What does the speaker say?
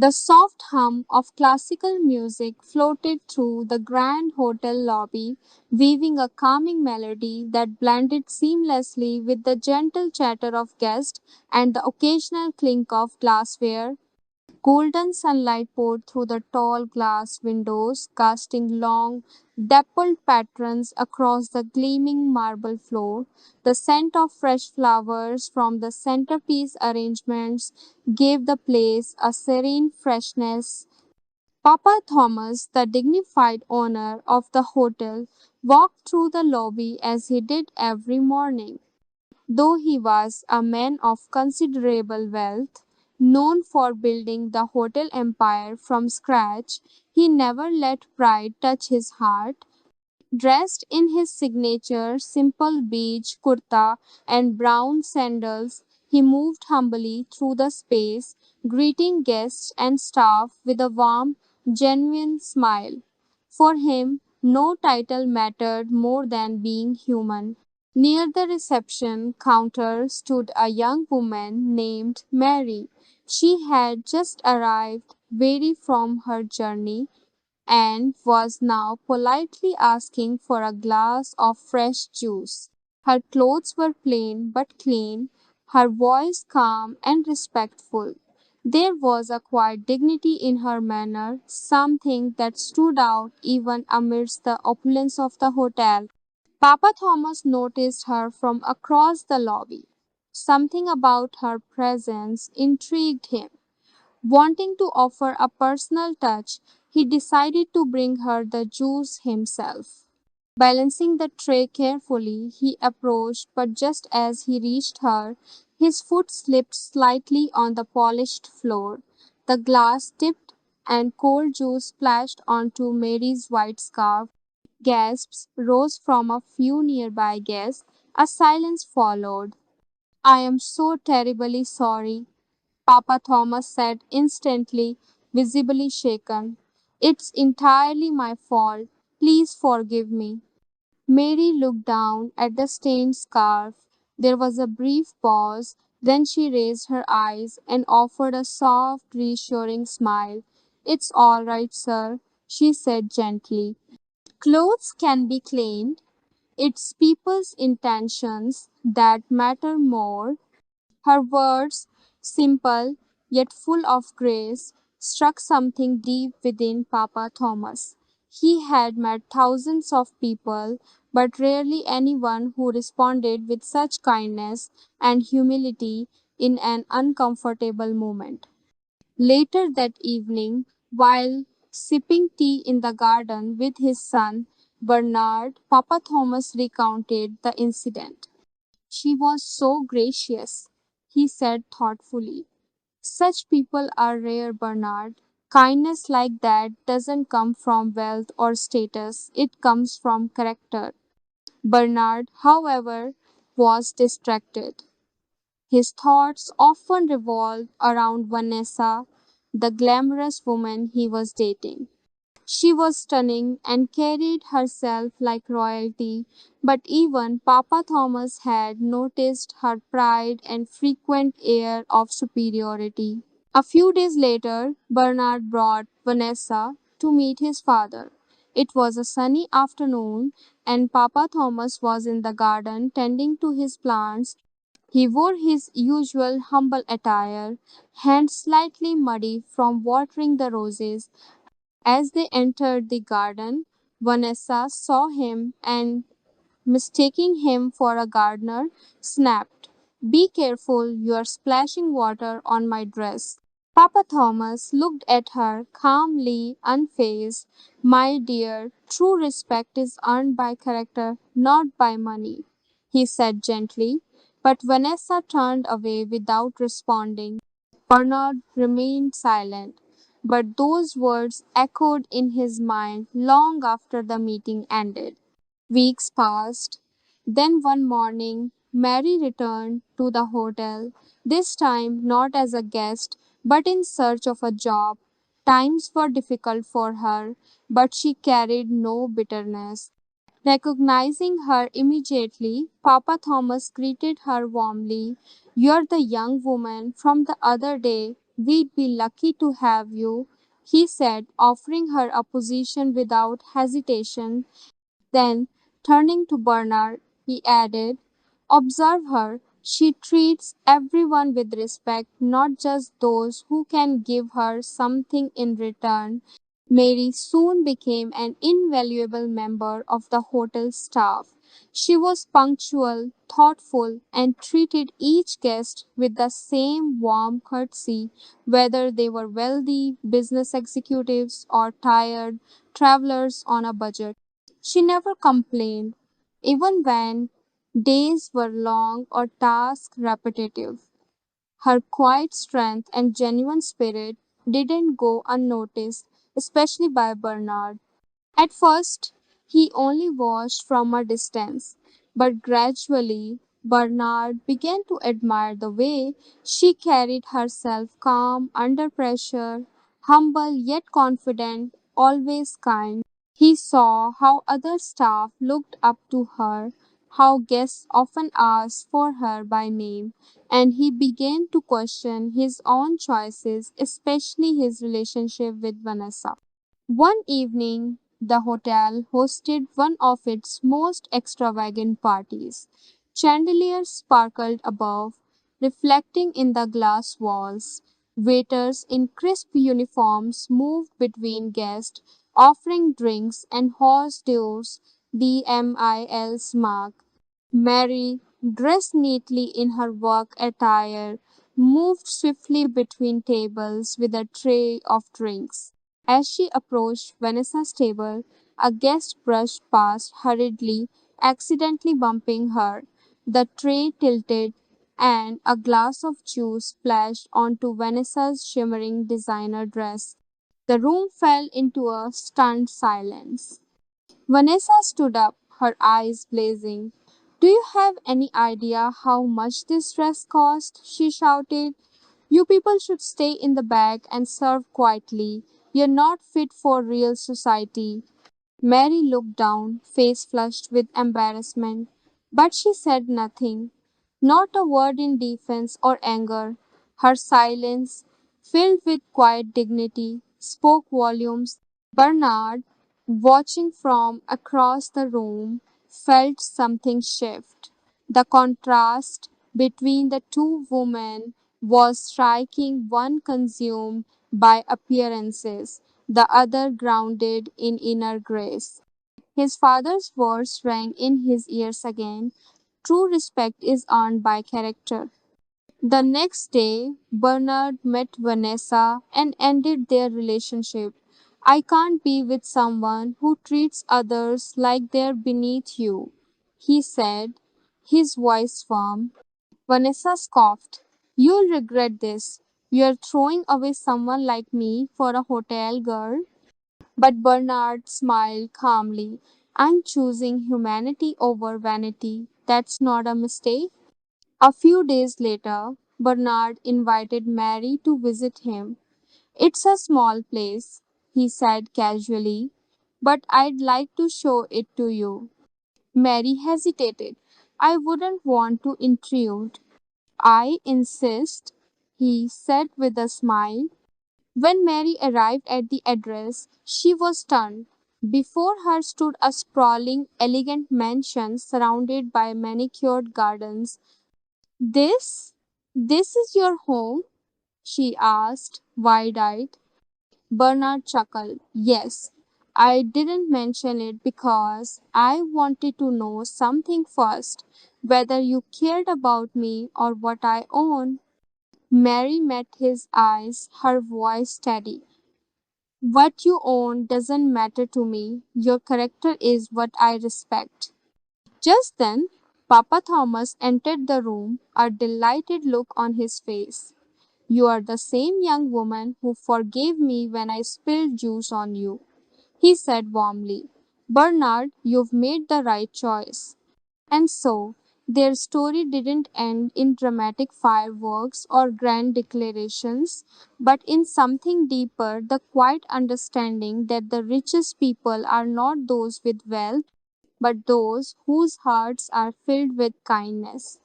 The soft hum of classical music floated through the grand hotel lobby, weaving a calming melody that blended seamlessly with the gentle chatter of guests and the occasional clink of glassware. Golden sunlight poured through the tall glass windows, casting long, dappled patterns across the gleaming marble floor. The scent of fresh flowers from the centerpiece arrangements gave the place a serene freshness. Papa Thomas, the dignified owner of the hotel, walked through the lobby as he did every morning. Though he was a man of considerable wealth, known for building the hotel empire from scratch, he never let pride touch his heart. Dressed in his signature simple beige kurta and brown sandals, he moved humbly through the space, greeting guests and staff with a warm, genuine smile. For him, no title mattered more than being human. Near the reception counter stood a young woman named Mary. She had just arrived, weary from her journey, and was now politely asking for a glass of fresh juice. Her clothes were plain but clean, her voice calm and respectful. There was a quiet dignity in her manner, something that stood out even amidst the opulence of the hotel. Papa Thomas noticed her from across the lobby. Something about her presence intrigued him. Wanting to offer a personal touch, he decided to bring her the juice himself. Balancing the tray carefully, he approached, but just as he reached her, his foot slipped slightly on the polished floor. The glass tipped, and cold juice splashed onto Mary's white scarf. Gasps rose from a few nearby guests. A silence followed. "I am so terribly sorry," Papa Thomas said instantly, visibly shaken. "It's entirely my fault. Please forgive me." Mary looked down at the stained scarf. There was a brief pause, then she raised her eyes and offered a soft, reassuring smile. "It's all right, sir," she said gently. "Clothes can be cleaned. It's people's intentions that matter more." Her words, simple yet full of grace, struck something deep within Papa Thomas. He had met thousands of people, but rarely anyone who responded with such kindness and humility in an uncomfortable moment. Later that evening, while sipping tea in the garden with his son Bernard, Papa Thomas recounted the incident. "She was so gracious," he said thoughtfully. "Such people are rare, Bernard. Kindness like that doesn't come from wealth or status, it comes from character." Bernard, however, was distracted. His thoughts often revolved around Vanessa, the glamorous woman he was dating. She was stunning and carried herself like royalty, but even Papa Thomas had noticed her pride and frequent air of superiority. A few days later, Bernard brought Vanessa to meet his father. It was a sunny afternoon, and Papa Thomas was in the garden tending to his plants. He wore his usual humble attire, hands slightly muddy from watering the roses. As they entered the garden, Vanessa saw him and, mistaking him for a gardener, snapped, "Be careful, you are splashing water on my dress." Papa Thomas looked at her calmly, unfazed. "My dear, true respect is earned by character, not by money," he said gently. But Vanessa turned away without responding. Bernard remained silent, but those words echoed in his mind long after the meeting ended. Weeks passed. Then one morning, Mary returned to the hotel, this time not as a guest, but in search of a job. Times were difficult for her, but she carried no bitterness. Recognizing her immediately, Papa Thomas greeted her warmly. "You're the young woman from the other day. We'd be lucky to have you, he said, offering her a position without hesitation. Then, turning to Bernard, he added, observe her. She treats everyone with respect, not just those who can give her something in return. Mary soon became an invaluable member of the hotel staff. She was punctual, thoughtful, and treated each guest with the same warm courtesy, whether they were wealthy business executives or tired travelers on a budget. She never complained, even when days were long or tasks repetitive. Her quiet strength and genuine spirit didn't go unnoticed, especially by Bernard. At first, he only watched from a distance, but gradually Bernard began to admire the way she carried herself calm under pressure, humble yet confident, always kind. He saw how other staff looked up to her, how guests often asked for her by name, and he began to question his own choices, especially his relationship with Vanessa. One evening, the hotel hosted one of its most extravagant parties. Chandeliers sparkled above, reflecting in the glass walls. Waiters in crisp uniforms moved between guests, offering drinks and hors d'oeuvres, the MIL's mark. Mary, dressed neatly in her work attire, moved swiftly between tables with a tray of drinks. As she approached Vanessa's table, a guest brushed past hurriedly, accidentally bumping her. The tray tilted, and a glass of juice splashed onto Vanessa's shimmering designer dress. The room fell into a stunned silence. Vanessa stood up, her eyes blazing. Do you have any idea how much this dress cost? She shouted. You people should stay in the back and serve quietly. You're not fit for real society. Mary looked down, face flushed with embarrassment, but she said nothing. Not a word in defense or anger. Her silence, filled with quiet dignity, spoke volumes. Bernard, watching from across the room, felt something shift. The contrast between the two women was striking, one consumed by appearances, the other grounded in inner grace. His father's words rang in his ears again. True respect is earned by character. The next day, Bernard met Vanessa and ended their relationship. I can't be with someone who treats others like they're beneath you, he said, his voice firm. Vanessa scoffed. You'll regret this. You're throwing away someone like me for a hotel girl. But Bernard smiled calmly. I'm choosing humanity over vanity. That's not a mistake. A few days later, Bernard invited Mary to visit him. It's a small place, he said casually, but I'd like to show it to you. Mary hesitated. I wouldn't want to intrude. I insist, he said with a smile. When Mary arrived at the address, she was stunned. Before her stood a sprawling, elegant mansion surrounded by manicured gardens. This? This is your home? She asked, wide eyed. Bernard chuckled. Yes, I didn't mention it because I wanted to know something first, whether you cared about me or what I own. Mary met his eyes, her voice steady. What you own doesn't matter to me. Your character is what I respect. Just then, Papa Thomas entered the room, a delighted look on his face. You are the same young woman who forgave me when I spilled juice on you, he said warmly. Bernard, you've made the right choice. And so, their story didn't end in dramatic fireworks or grand declarations, but in something deeper, the quiet understanding that the richest people are not those with wealth, but those whose hearts are filled with kindness.